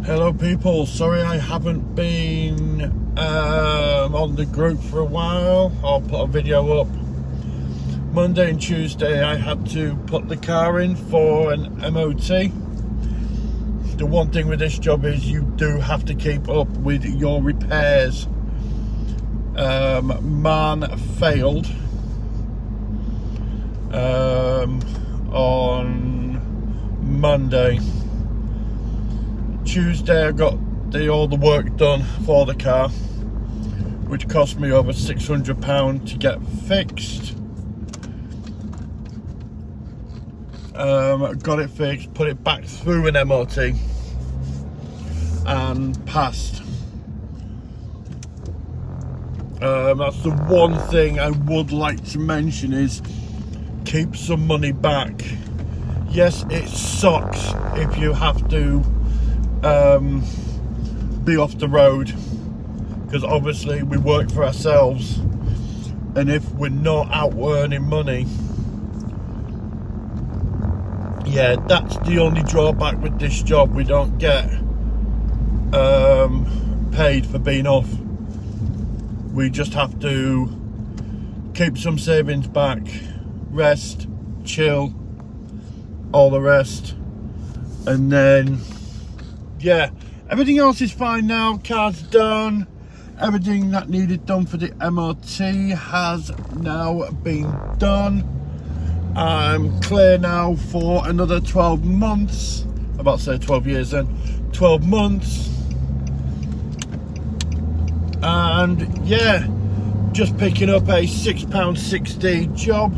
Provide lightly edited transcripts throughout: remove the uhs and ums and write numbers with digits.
Hello people, sorry I haven't been on the group for a while. I'll put a video up. Monday and Tuesday I had to put the car in for an MOT. The one thing with this job is you do have to keep up with your repairs. Man failed on Monday. Tuesday I got all the work done for the car, which cost me over £600 to get fixed. Got it fixed, put it back through an MOT and passed. That's the one thing I would like to mention is keep some money back. Yes, it sucks if you have to be off the road, because obviously we work for ourselves, and if we're not out earning money, yeah, that's the only drawback with this job. We don't get paid for being off. We just have to keep some savings back, rest, chill, all the rest, and then yeah, everything else is fine now. Car's done. Everything that needed done for the MOT has now been done. I'm clear now for another 12 months. I'm about to say 12 years then. 12 months. And yeah, just picking up a £6.60 job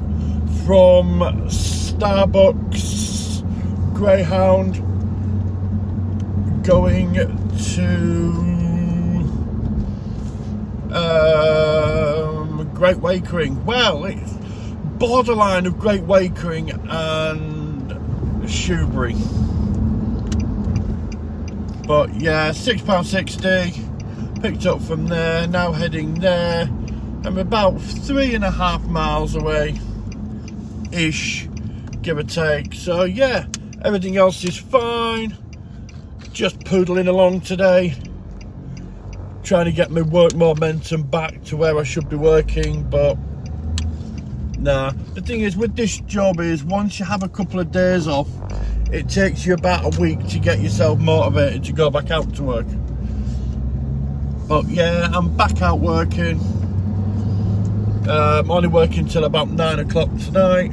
from Starbucks Greyhound, going to Great Wakering. Well, it's borderline of Great Wakering and Shoebury, but yeah, £6.60 picked up from there. Now heading there. I'm about 3.5 miles away ish, give or take. So yeah, everything else is fine. Just poodling along today, trying to get my work momentum back to where I should be working, but nah. The thing is with this job is once you have a couple of days off, it takes you about a week to get yourself motivated to go back out to work. But yeah, I'm back out working. I'm only working till about 9 o'clock tonight.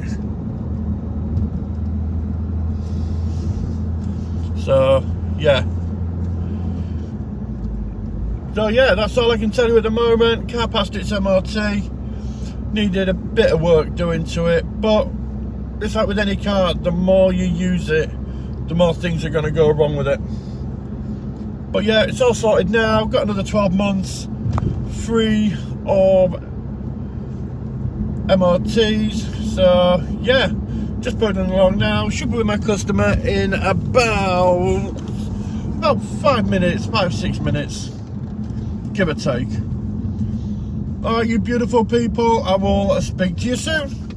So yeah, that's all I can tell you at the moment. Car passed its MOT, needed a bit of work doing to it, but it's like with any car, the more you use it, the more things are going to go wrong with it. But yeah, it's all sorted now. Got another 12 months free of MOTs, so yeah, just putting along now. Should be with my customer in about 5 minutes, 5-6 minutes, give or take. All right, you beautiful people, I will speak to you soon.